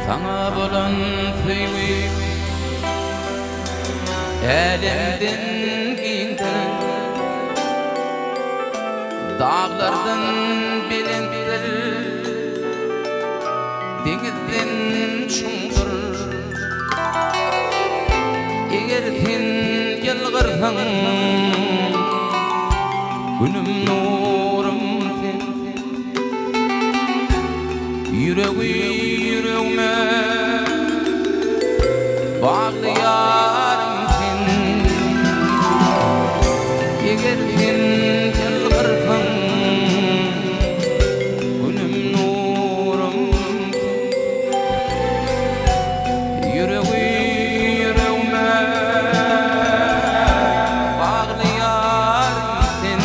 Sana bulan süyü elimden giyindir, dağlardan bilindir, denizden çuңdur. Eger sen yalgırsan, günüm nurum sen. Yüreğime bağlayaram sen. Eger sen yalgırsan, günüm nurum sen. Yüreğime bağlayaram sen.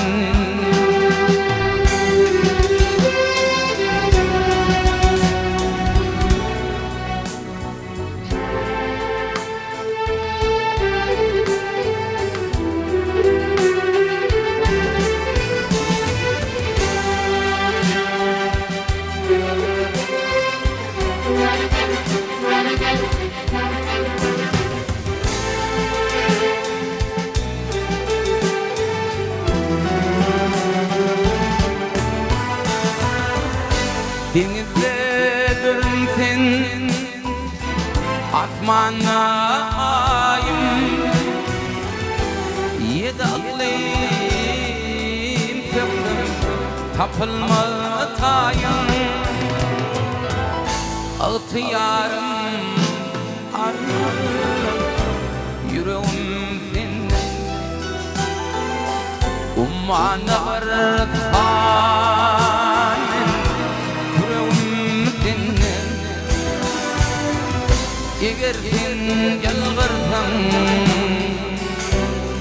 Denizde görünsen, asmana ayım, yedi ıqlim sevdim, tapılmatayım. Altıyarım arım, yüreğim senden. Ummana varsan, yüreğim senden. Eger sen yalgırsan,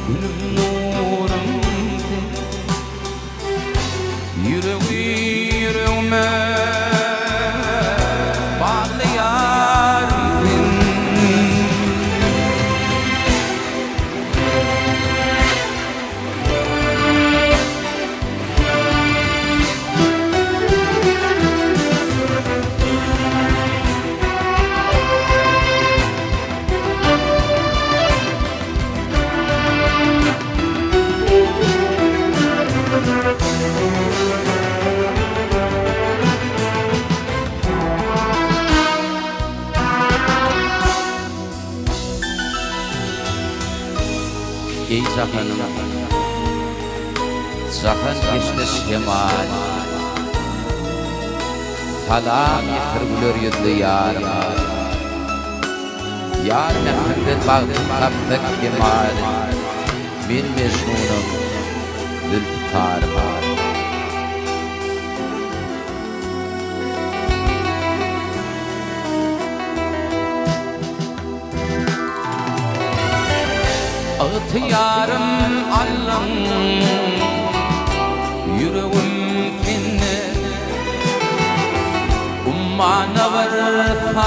günüm nurum sen. Yüreğime bağlayaram sen. Ey zahanım, zahan geçti şemal, salam yetirgülür yüzlü yarıma. Yar nefrimden bağdım kaptık kemal, min meşhunum, zülfükarıma. Ağıtıyarım Allah'ım, yüreğim senin. Ummana varsan,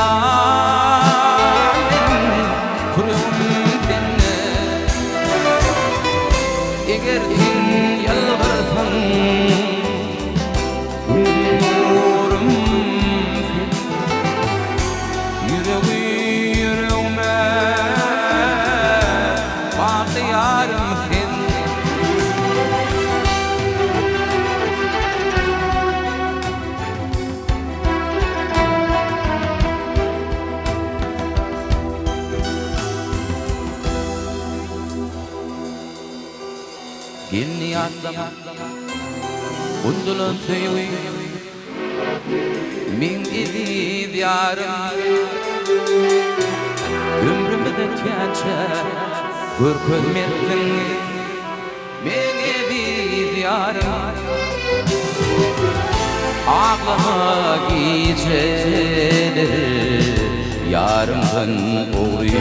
yüreğim senin. Eger sen yalvarsan, nurum sen. Yüreğime bağlayaram sen. Gelni atlama, undulun tüyü, min idi diyarım. Ömrümde keçe görkölmedin, min idi diyarım. Ağlama geceleri yarımdan uğruy.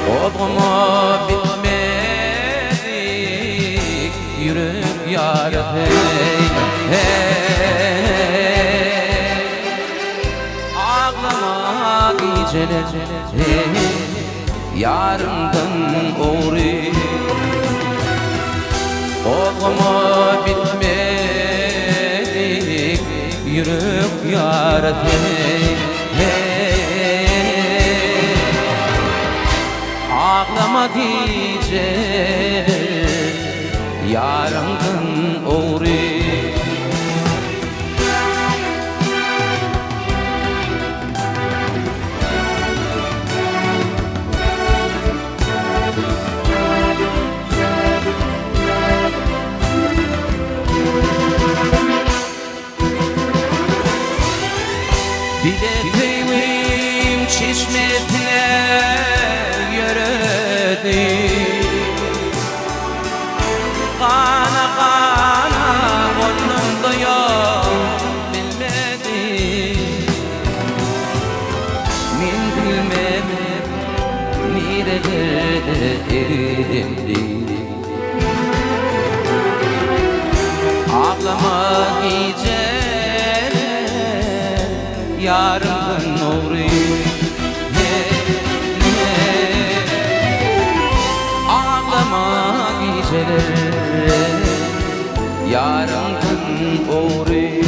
Oğluma bitmedik yürek yarı hey, hey. Ağlama geceleri yarımdan uğruy. Oğluma bitmedik yürek yaratey. Ağlama gece yarından uğri. Bileteyim çeşmetine yürüdü. Kana kana onun da yok bilmedi. Min bilmedim nerelerde eridimdi. Ağlama gece yarından nuri. Ağlama geceler yarından nuri.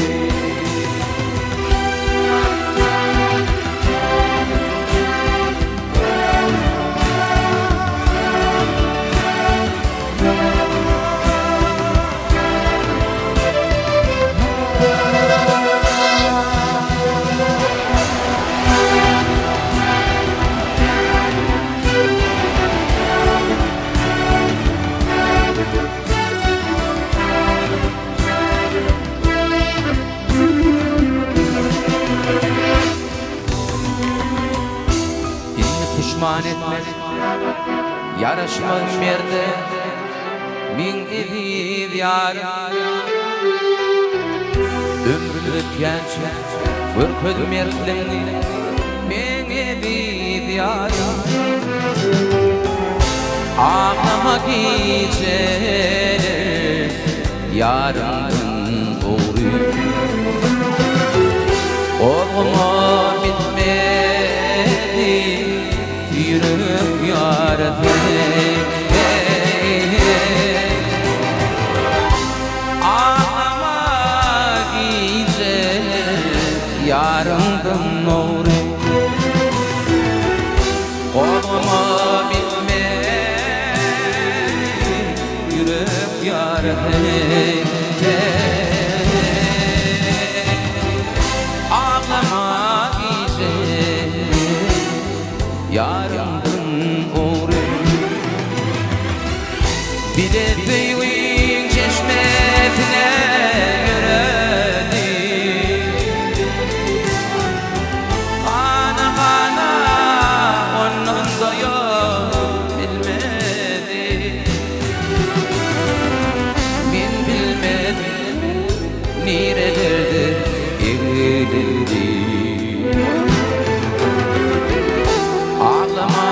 Pişman etme, yaraşmaz yerde min eviv yarım. Ömrüm ötkençe ürküdüm yerlerini min eviv yarım. Ağlama geceler yarından uğru. Olma bitmedi yürek yaratey. Ağlama geceler yarından nuri. Olma bitmedi yürek yaratey. Ağlama geceler yarından uğru. Bileteyim çeşmetine yürüdü. Kana kana onun da yok bilmedi. Min bilmedim nerelerde eridimdi. Ağlama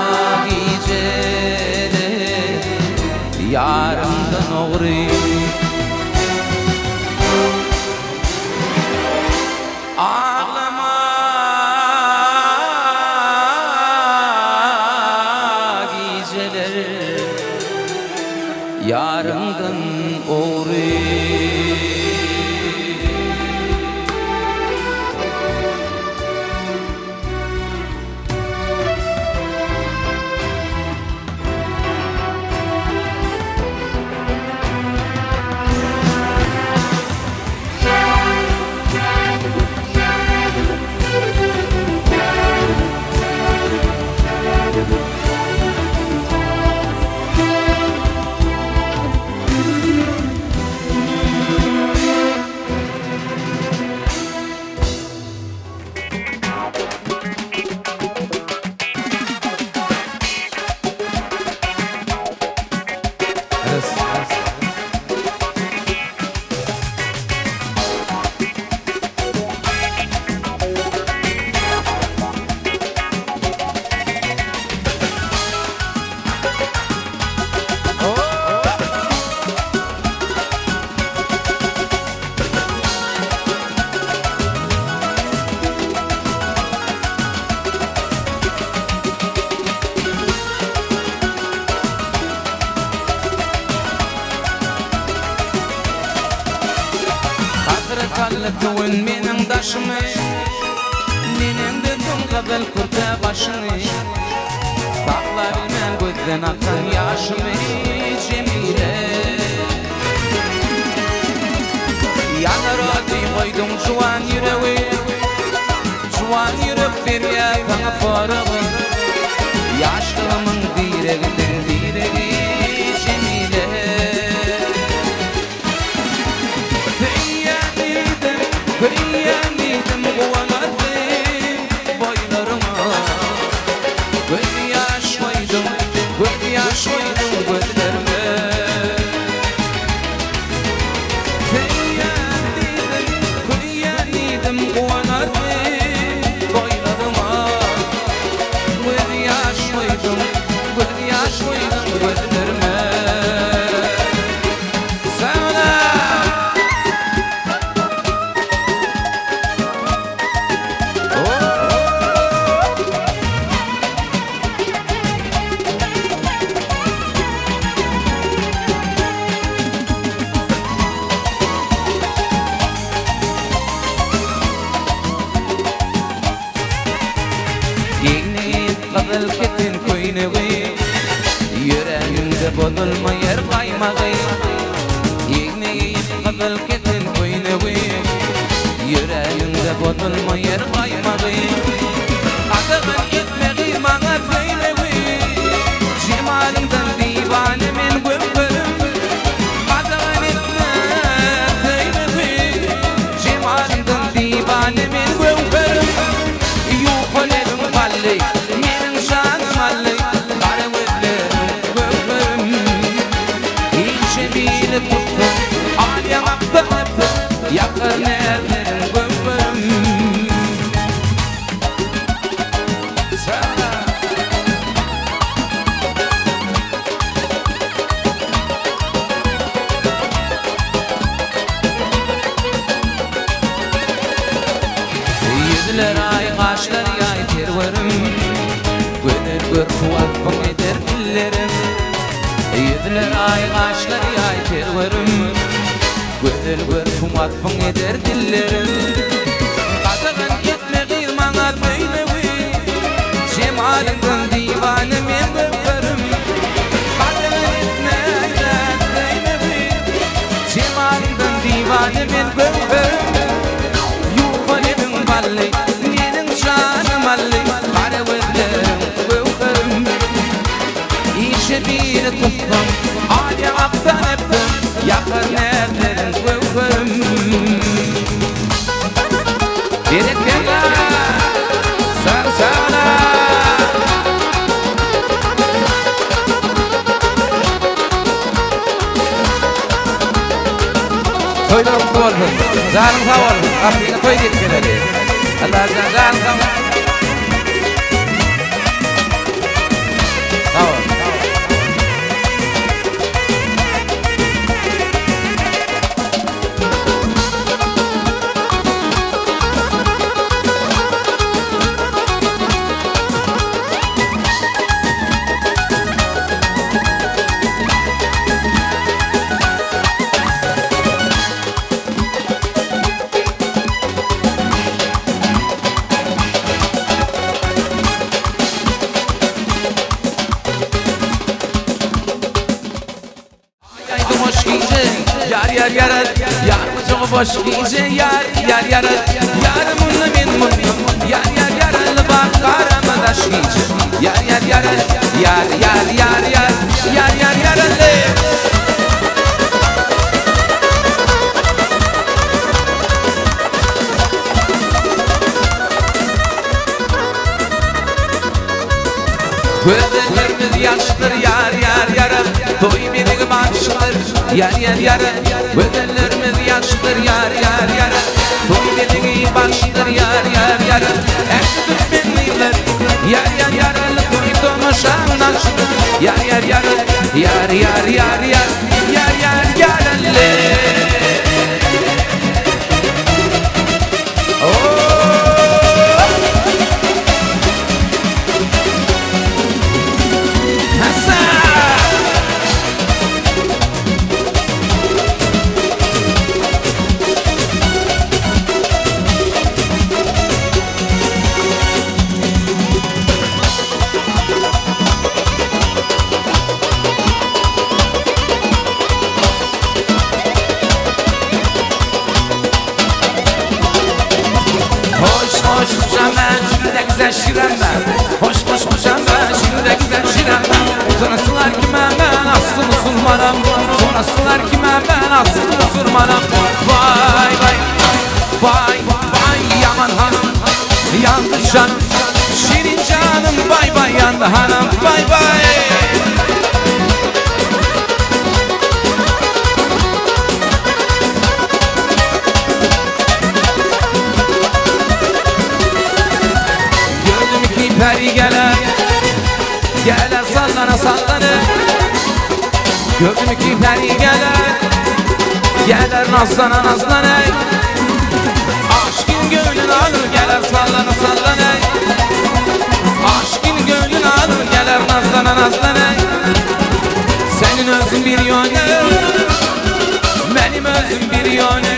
geceler yarından uğru. Ağlama geceler yarından uğru. kalktın benim daşımı Ninem de tonga bel kurta başını Sakla bilmem gözden akan yaşımı Cemile Yanar adı koydum juan yüreği Juan yürek bir yapana farığı Yaşlımın direğinden direği Cemile Kıyanidim kuvanadım boylarıma Göz yaş koydum gözlerime Kıyanidim kuvanadım boylarıma Göz yaş koydum gözlerime Qadıl ketin koyneği Yüreğimde bozulma yer kaymağı Yeğneği qadıl ketin koyneği Yüreğimde bozulma yer kaymağı Adımın etmeği bana söyleği Cemalımdan divane men gömberim Adımın etmeği söyleği Cemalımdan divane men gömberim Yuhulerim balli Yakın ellerin gömberim Sana Yüzler ay kaşlar yay terverim Gönül gör kuvatpın eder dillerim Yüzler ay kaşlar yay terverim Gönül gör kuvatpın eder dillerim Kadığın etmeği bana söyleği Cemalından divane men gömberim Kadığın etmeği Cemalından divane men gömberim Yuhulerim balli menin canım alli Kara gözlerim gömberim İşe bir tuttum Ali aktan öptüm Yakın ellerin gömberim Direk bela Sarsana Toylarım sağ olsun Zarım sağ olsun Aslında toy geçmeleri Allah'tan zarım sağ olsun Sağ olun Boş giyce yar yarar Yarımını men mutlu Yar bak karamadaş giyce Yar yarar Gözlerimiz yaştır yar Toy benim baştır yar Gözlerimiz yaştır yar Toy benim baştır yar Ektir benimler yar Toy tomaşan açtır yar güzel şirem ben. Hoş hoş hoşam ben, şimdi de güzel şirem ben. Sonrasılar kime ben aslı musulmanım. Sonrasılar kime ben aslı musulmanım. Vay vay vay vay yaman hanım, yandı canım. Şirin canım bay bay yandı hanım, bay bay. Peri geler, geler sallana sallana. Gördüm ki peri geler, geler nazlana nazlana. Aşkın gönlünü alır geler sallana sallana. Aşkın gönlünü alır geler nazlana nazlana. Senin özün bir yönü, benim özüm bir yönü.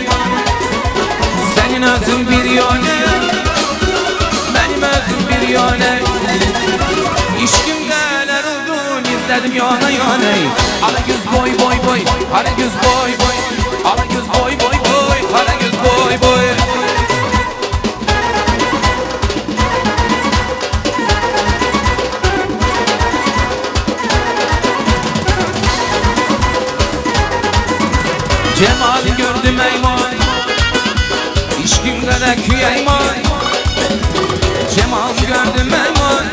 Senin özün bir yönü, benim özüm bir yönü. İşkimdeler oldun izledim yana yana. Ala göz boy boy boy, ala göz boy boy. Ala göz boy boy boy, ala göz boy boy. Cemali gördüm eyvay, İşkimde de küyeymay. Cemal gördüm eyvay,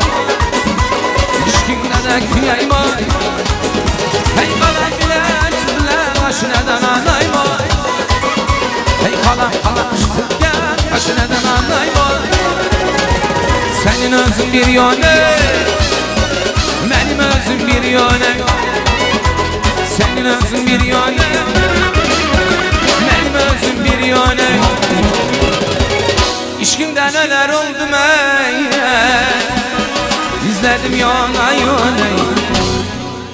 İşkimde de küyeymay. Hey kalan bile çizler başı neden anlaymay. Hey kalan çizler başı neden anlaymay. Senin özün bir yöne, benim özüm bir yöne. Senin özün bir yöne, benim özüm bir yöne. İşkimden neler oldu meyye, izledim yana yana.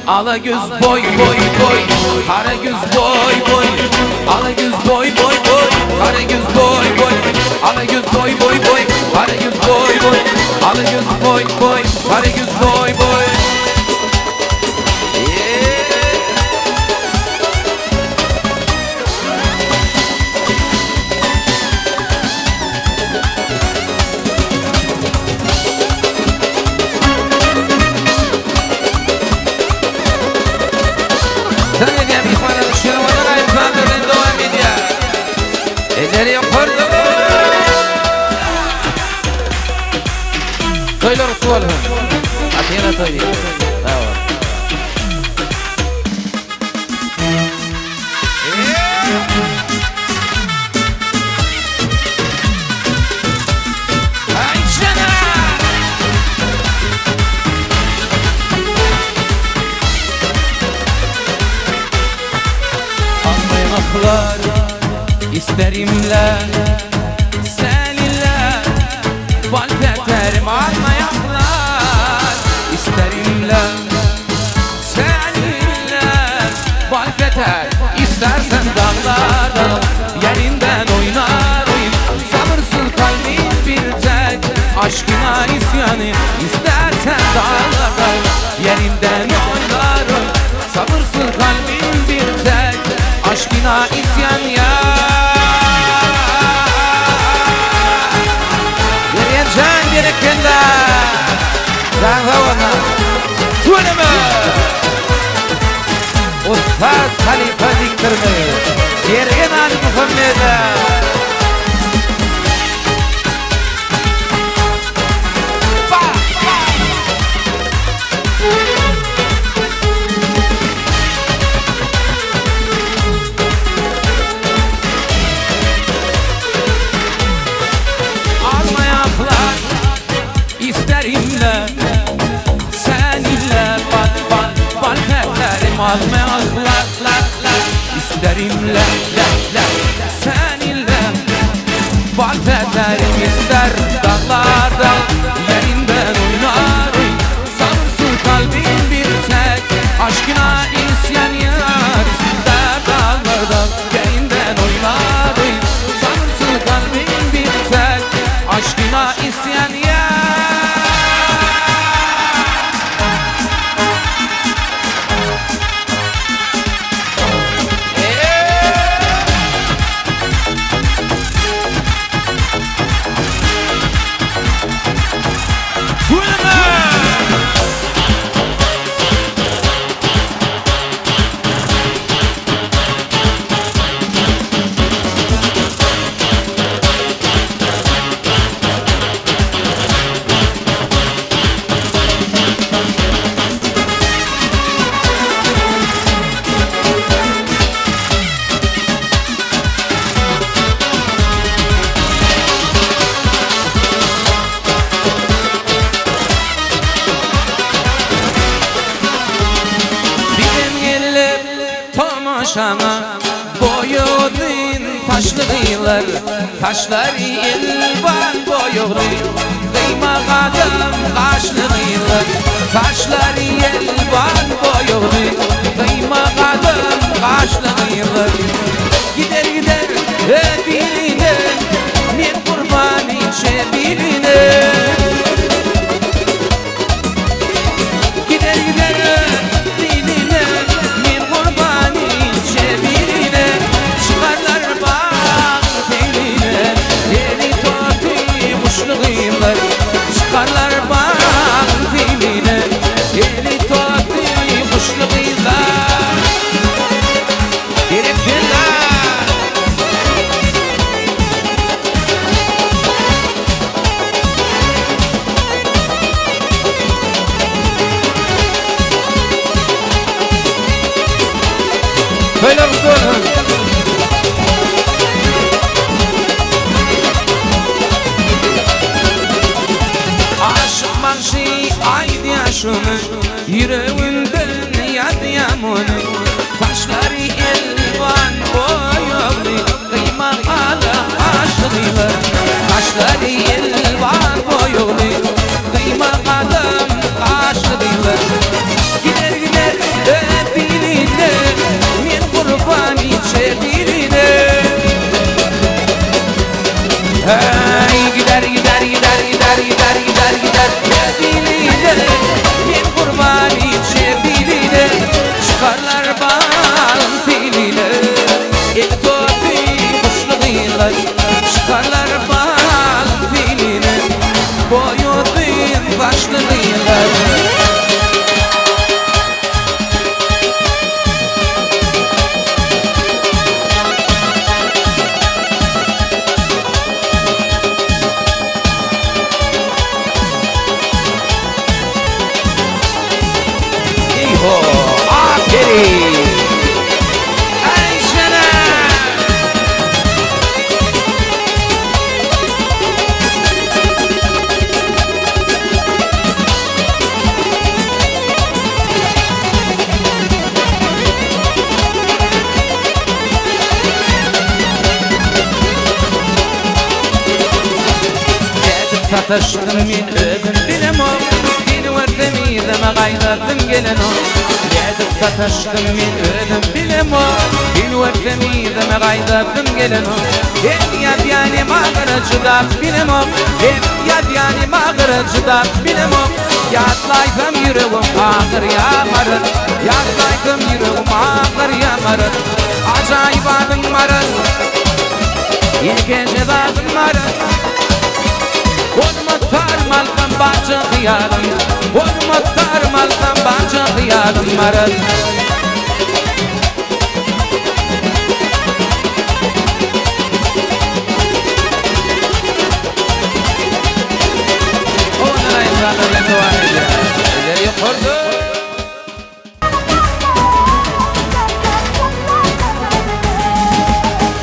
Ala göz boy boy boy, kara göz boy boy. Ala göz boy boy boy, kara göz boy boy. Ala göz boy boy boy, kara göz boy boy. Ala göz boy boy, kara göz boy boy. Toylar utuvalım. Atiyana toy. Bravo. Ay cana. Anlayamaklar isterimle seninle. Balfeterim almayaklar isterimle seninle. Balfeter istersen dağlarda yerinden oynar oyun. Sabırsız kalbim bir tek aşkına isyanı. İstersen dağlarda yerinden oynar oyun. Sabırsız kalbim bir tek aşkına isyan ya. Can gerekende Dağavana Tuğlama Ustaz Halife Diktirme Yergen Ali Muhammed'e almayaklar isterimle seninle. Balfeterim ister dağlarda yerinden oynar oyun. Sabırsız kalbim bir tek aşkına isyan yar. İster dağlarda yerinden oynar oyun. Sabırsız kalbim bir tek aşkına isyan yar. şana boyudun taşlıylar. Taşlar ilvan boyudu kıyma kadam kaşlıylar. Taşlar ilvan boyudu kıyma kadam kaşlıylar. Gider gider birine min kurban içe birine. Gider gider birine min kurban içe birine. Çıkarlar bağ teline yeni totu kuşluyumlar. Çıkarlar bağ teline yeni totu kuşluyumlar. Gerekirler böyle durun. Aşık manşi aydı yaşını yüreğinden yadıyamını. Taşları elvan boyalı kıyma kadam aşığıylar. Taşları elvan boyalı kıyma kadam aşığıylar. Gider gider birine min kurban içe birine. Hey gider gider gider gider gider gider gider birine min kurban içe birine. Çıkarlar bağın teline el topi kuşluylar. Çıkarlar bağın teline boyudun başlıylar. Aferin. Ay sana. Geldim satıştım min ödüm bilem o. Dil verdim ideme gaydadım gelen o. Geldim satıştım min ödüm bilem o. Dil verdim ideme gaydadım gelen o. Hep yad yani mağaracıda bilem o. Hep yad yani mağaracıda bilem o. Yadlaydım yüreğim ağır yamarır. Yadlaydım yüreğim ağır yamarır. Acayip adım varır. İlk gece adım varır. Olmatar malkan bahçe hıyarım. Olmatar malkan bahçe hıyarım varır. Onlara insanlarla devam ediyor. İleri yukarıda.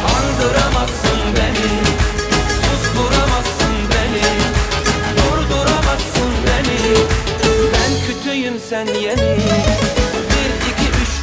Kandıramazsın beni, susturamazsın beni, durduramazsın beni. Ben kötüyüm sen yeni. 1, 2, 3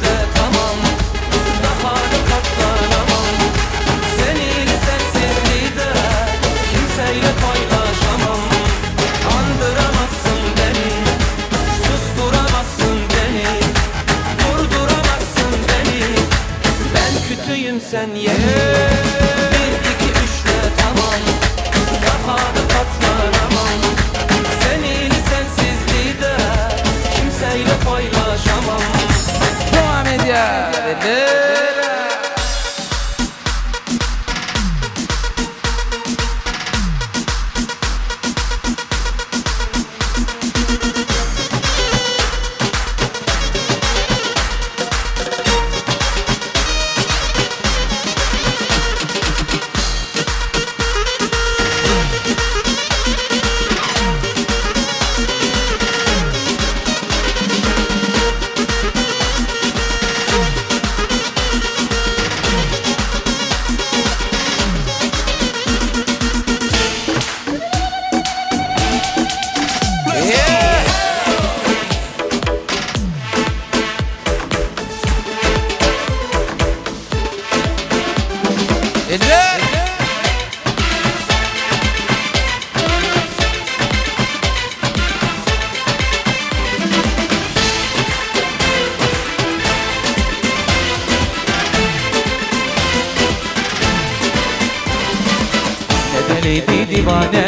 deliydi divane,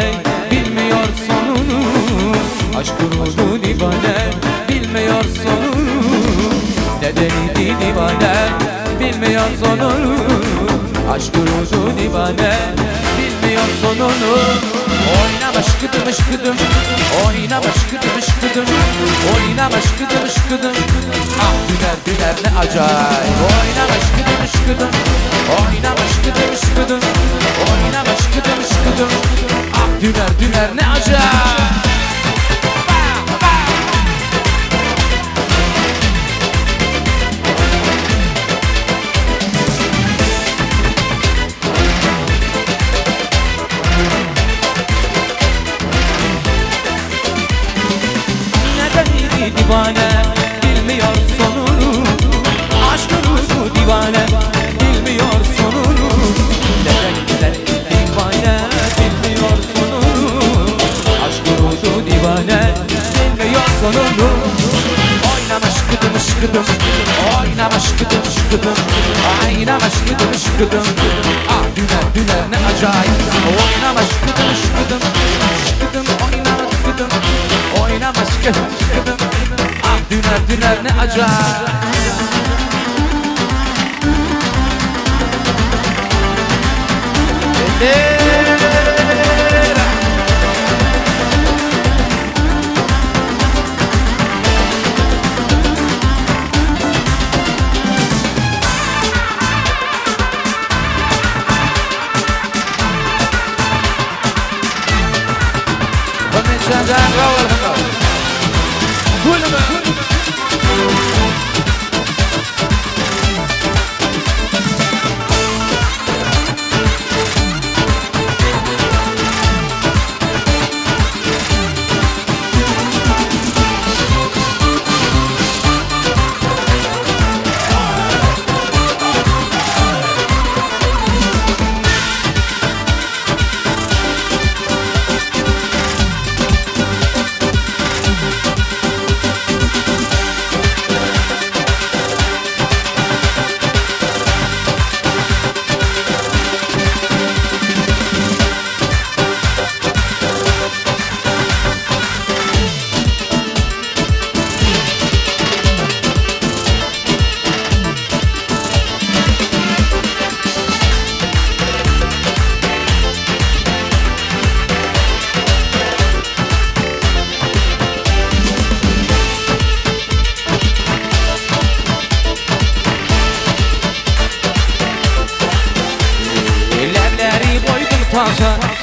bilmiyor sonunu. Aşk kurudu divane, bilmiyor sonunu. Deliydi divane, bilmiyor sonunu. Aşk kurudu divane, bilmiyor sonunu. Oynama şıkıdım şıkıdım, oynama şıkıdım şıkıdım, oynama şıkıdım şıkıdım. Ah düner düner ne acayip. Oynama şıkıdım şıkıdım, oynama şıkıdım şıkıdım, oynama şıkıdım şıkıdım. Ah düner düner ne acayip. Divane, bilmiyor sonunu. Aşk kurudu divane, bilmiyor sonunu. Neden divane, bilmiyor sonunu. Aşk kurudu divane, bilmiyor sonunu. Oynama şıkıdım şıkıdım, oynama şıkıdım şıkıdım, oynama şıkıdım şıkıdım. Ah düner düner ne acayip. Oynama şıkıdım şıkıdım, şıkıdım oynama şıkıdım, oynama şıkıdım şıkıdım. Düner düner ne acayip.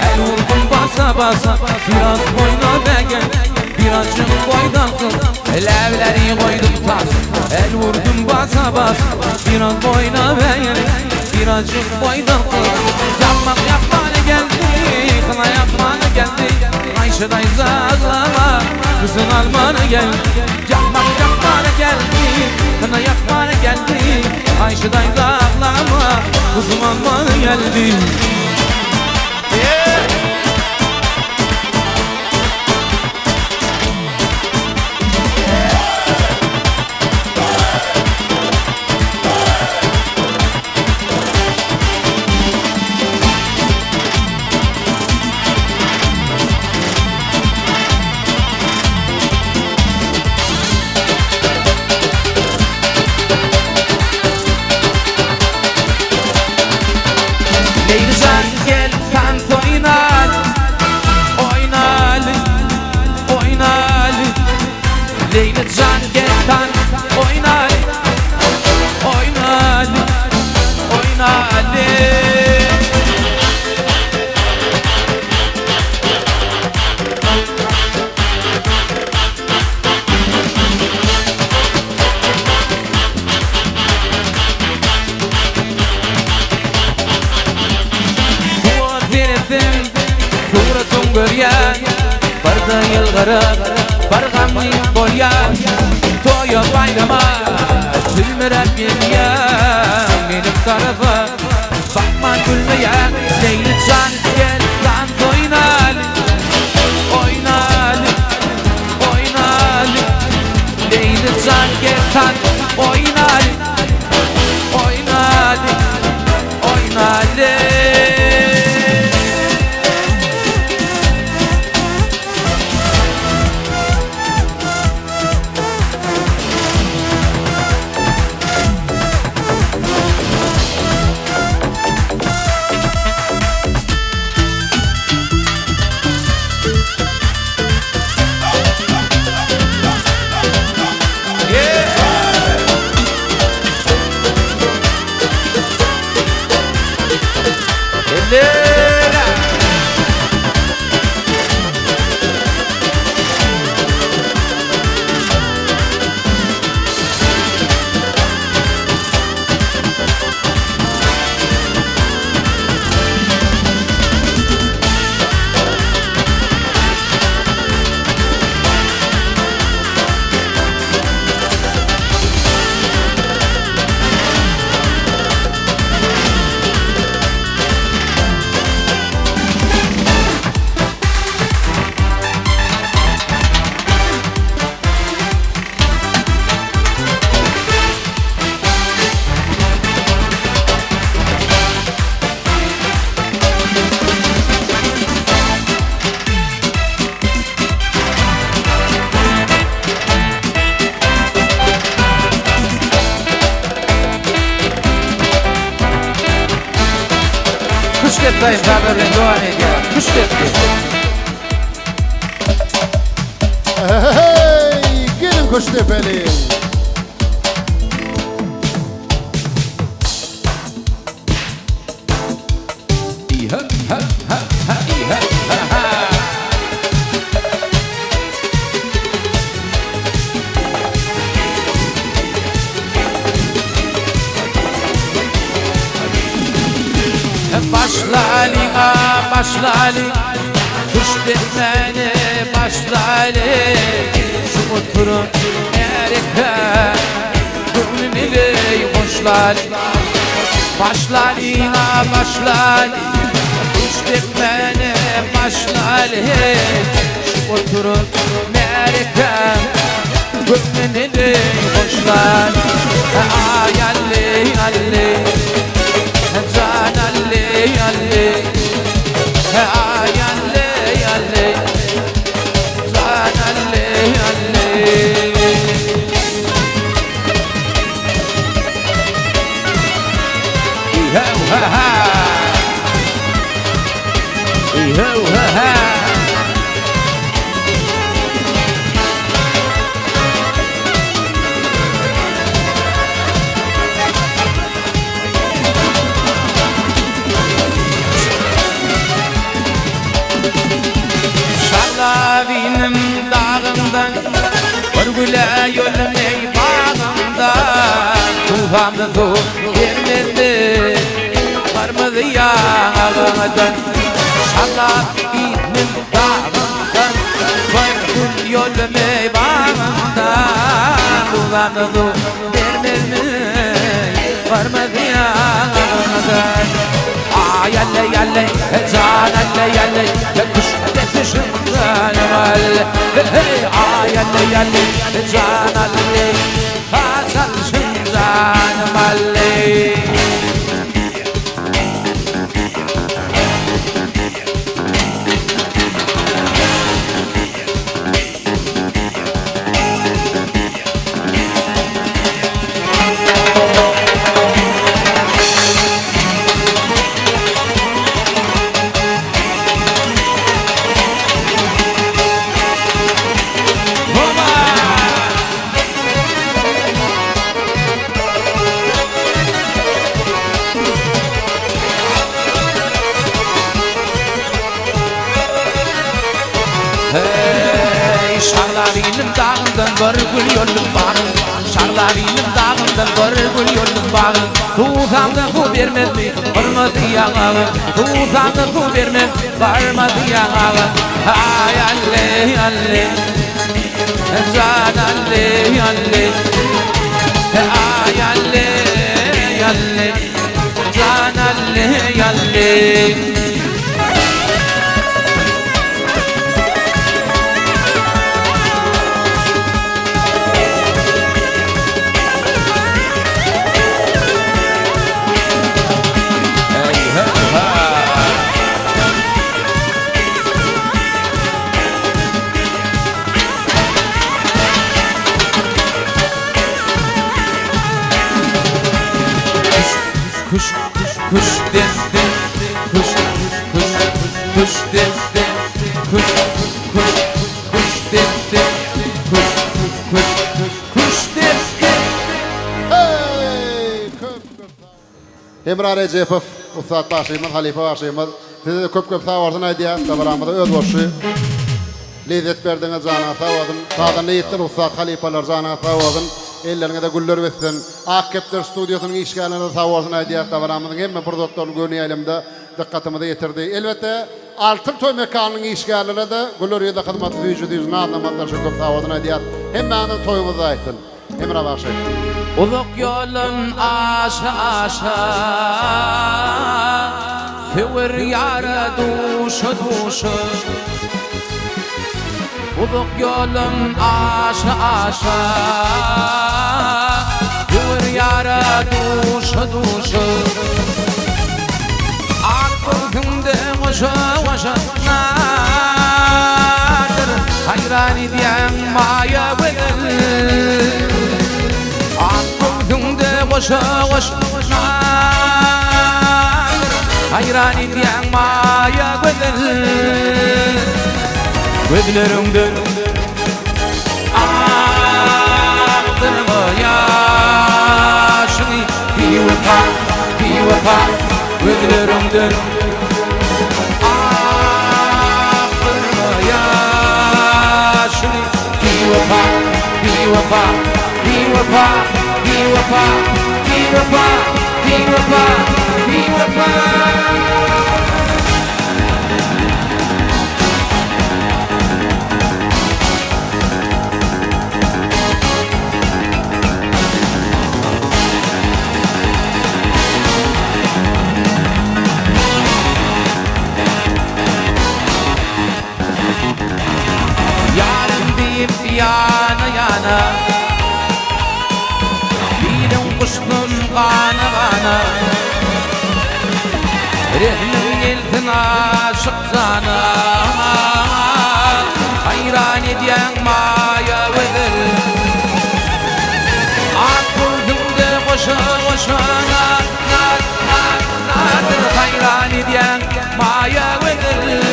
El vurdum basa basa, biraz boyna be gel, birazcık boydan kıl. Elevleri koydum tasa, el vurdum basa basa, biraz boyna be gel, birazcık boydan kıl. Yapmak yapmana geldi, kına yapmana geldi. Ayşe dayıza ağlama, kızın almana geldi. Yapmak yapmana geldi, kına yapmana geldi. Ayşe dayıza ağlama, kızım almana geldi. Leylican gel tant oynal, oynal, oynal. Leylican gel tant oynal, oynal, oynal. Suratun göryen, barda yılgarıp, bargamli bolyan. Toya bayrama, sülmerep yediyen, benim tarafa. Bakma gülmeyen, Leylican gel tant oynal, oynal, oynal. Leylican gel tant oynal, oynal, oynal. teptayım haberle devam ediyor. Kuş tepti. Hey, gelin Kuştepeli. İha ha ha ha iha ha ha. Başla Ali, başla Ali, kuş demene başla Ali. Şu oturun ereke, gönlümüyle hoşla Ali. Başla Ali, başla Ali, kuş demene başla Ali. Şu oturun ereke, gönlümüyle hoşla Ali. Ay Ali, Ali. Can Ali, Ali, ay Ali, Ali, Can Ali, Ali. İho ha ha, İho ha ha. Benim dağımdan Örgüle yölmey bağımdan Tufamda tuf girmedi Varmadı yağımdan Şallah benim dağımdan Örgüle yölmey bağımdan Tufamda tuf girmedi Varmadı yağımdan Ay alle alle, can alle alle, kuş detişimden alle. Hey ay alle alle, can alle, hasan şimdan alle. Şarlarının dağından var gül yolum bağım Şarlarının dağından var gül yolum bağım Tuğsamda bu vermez mi varmadı yağı Tuğsamda bu vermez varmadı yağı Ay alle alle Can alle alle Ay alle alle Can alle alle Kuş, kuş deste, kuş, kuş, kuş deste, kuş, kuş, kuş deste, kuş, kuş, kuş deste. Hey, Emrah Recepov, Ustad başıyımız, Halife başıyımız. Size de köp sağ olsun aydiya. Tabaramada öz borçlu. Lezzet verdiğiniz cana sağ olsun. Sağdan niyetler Ustad Halifeler cana sağ olsun. Ellerine de güller versin. Akkepler stüdyosunun işgaline sağ olsun aydiya. Tabaramızın hem prodüktörünü görünüyor elimde. Dikkatimi de yetirdi. Elbette Altın Toy mekanının işgaline de güller da hizmet vücudu nazamatlar şu köp sağ olsun aydiya. Hem benim toyumuzu aytın. Emrah başı. Uluk yolun aşa aşa Fevr yara duşu duşu Uluk yolun aşa aşa Fevr yara duşu duşu Akbılgımda koşa koşa nadir Hayran ediyen maya bedir Akbılgımda koşa koşa nadir hayran ediyen maya gözlerimden aktırma yaşını bir vefa gözlerimden aktırma yaşını bir vefa yarın deyip yana yana bilim kuştum kana kana rehnim yeltin aşık sana hayran ediyen maya vedir aklımda koşa koşana hayran ediyen maya vedir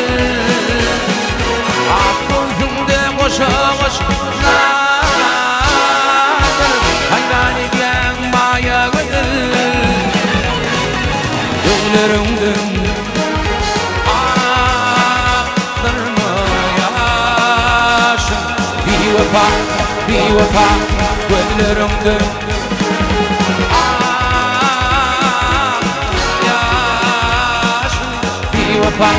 aklımda koşa koşana hayran ediyen maya vedir gözlerimden aktırma yaşın bir vefa gözlerimden yaşın bir vefa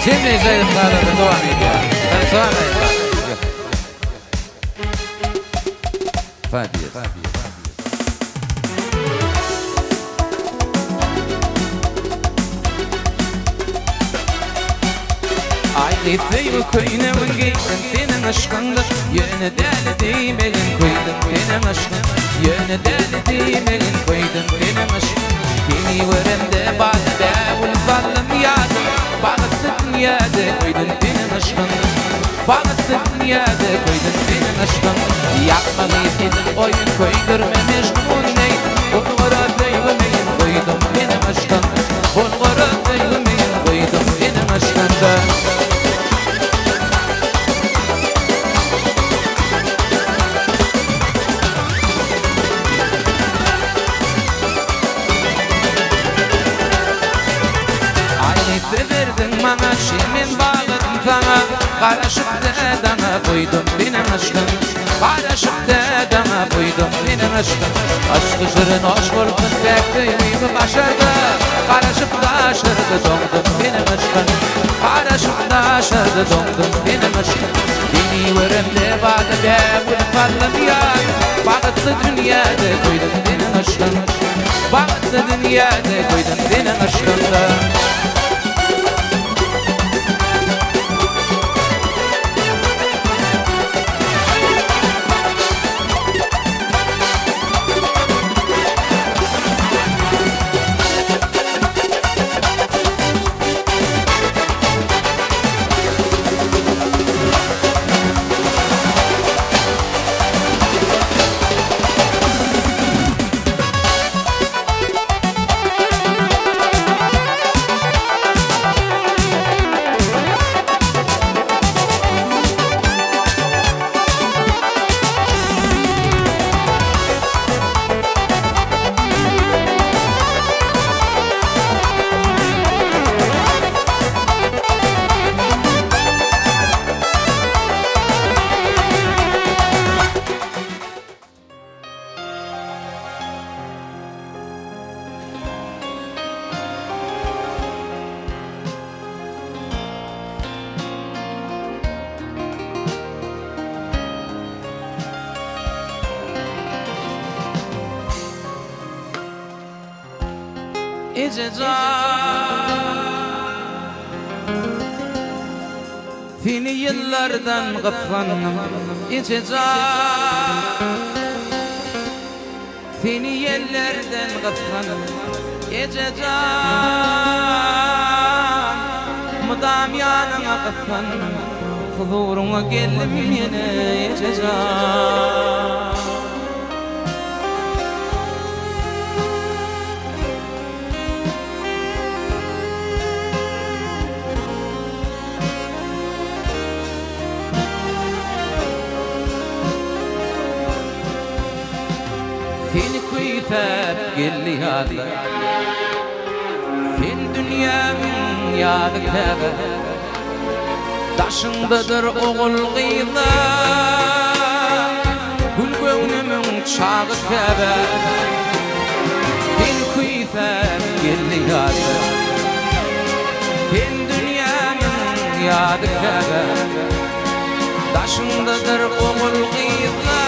Şimdi zayıflarda devam ediyor. Ben sonra Fadiye. Aydeteyim köyüne vingeyim senin aşkındır yine deli deyim elin koydum benim aşkım yine deli deyim elin koydum benim aşkım beni veremde bağda ulfallım yadım bağıttı dünyada koydun benim aşkım bağıttı dünyada koydun benim aşkım yapmalıydım oyun koydurmamış bu neydi bulgara deylemeyin koydum benim aşkım bulgara deylemeyin koydum benim aşkımda verdin bana şimin bağladım sana karışıp dedana koydum benim aşkım karışıp dedana koydum benim aşkım aşkı şırın hoş buldun tek düğümü başardı karışıp da aşırdı dondum benim aşkım karışıp da aşırdı dondum benim aşkım beni verimde bağda ulfallım ya bağıttı dünyada koydum benim aşkım bağıttı dünyada koydum benim aşkımda Seni yıllardan gıflanım Seni yerlerden gıflanım Mudam yanına gıflanım Huzuruna geldim yine Seni kuytap gelli yadla Sen dünyamın yadı kabe Taşındadır oğul qıyla Gül göwnümün çağı kabe Seni kuytap gelli yadla Sen dünyamın yadı kabe Taşındadır oğul qıyla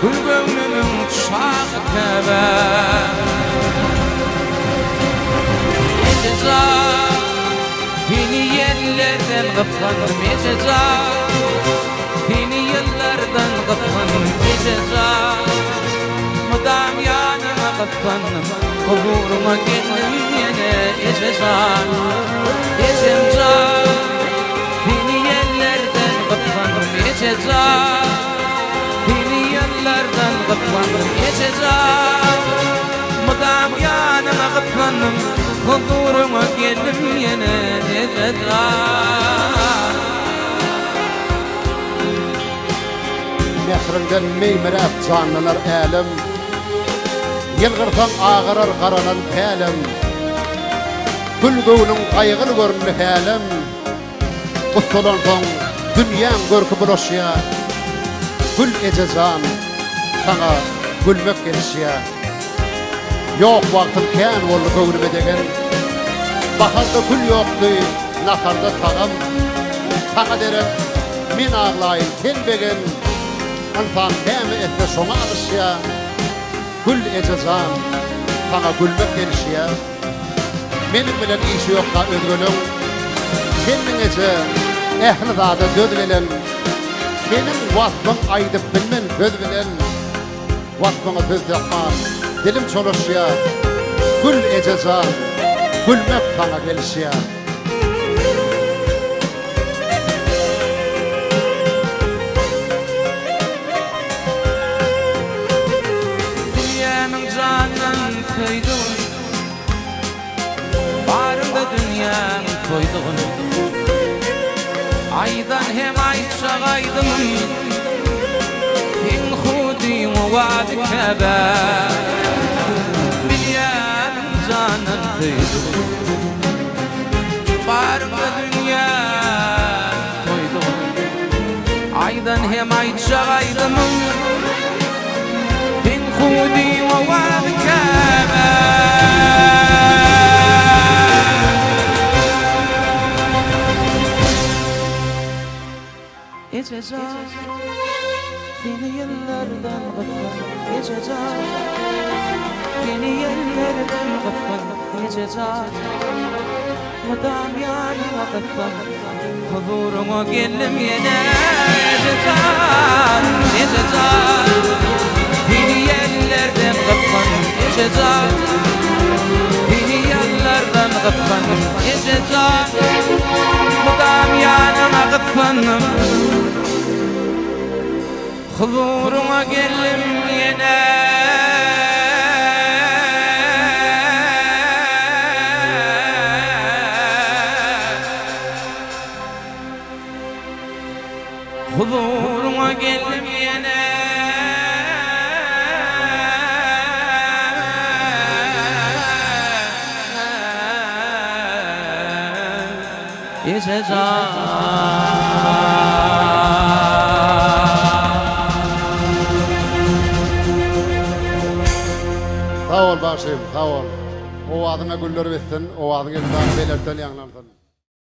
Gül göwnümün çağı kabe Seni yerlerden gıflanım Seni yıllardan gıflanım Mudam yanına gıflanım Huzuruma geldim yine Seni yerlerden gıflanım Seni yıllardan gıflanım Mudam yanına gıflanım Huzuruma geldim yine Mehrinden meymirep canlılar elim Yılgırsan ağırar qaranan telim Gül göwnün qaygılı görünü helim Ustolan son dünyan görkü bulaşya Gül ececan sana gülmek gelişya Yok vaktim kän boldy göwnüme degen Baharda gül yokdy, naharda tağım Tağa derek, min ağlayın sen begen Ansan däme etme şoňa alışya Gül ececan, sana gülmek gelişya Menim bilen işi yokka özgölüm Senin ece, ehli zada söz bilen Senin vasfın aydıp bilmen söz bilen Vasfına söz yapmaz Dilim çoluşya, gül ececan, gülmek sana gelişya Dünyamın canın koyduğun Barımda dünyamın koyduğun Aydan hem ayçağaydım Sen hudin vaadi kabe Canın koydum Barımda dünya koydum Aydan hem ayçağaydım Fin hudi ve vaadi kabe Seni yıllardan gıflanım Seni yerlerden gıflanım Mudam yanına gıflanım Huzuruma geldim yine Seni yerlerden gıflanım Seni yerlerden gıflanım Mudam yanına gıflanım Huzuruma geldim yine Huzuruma geldim yine Sağ ol başım, sağ ol. O adına güller bitsin, o adına belirten yanlansın.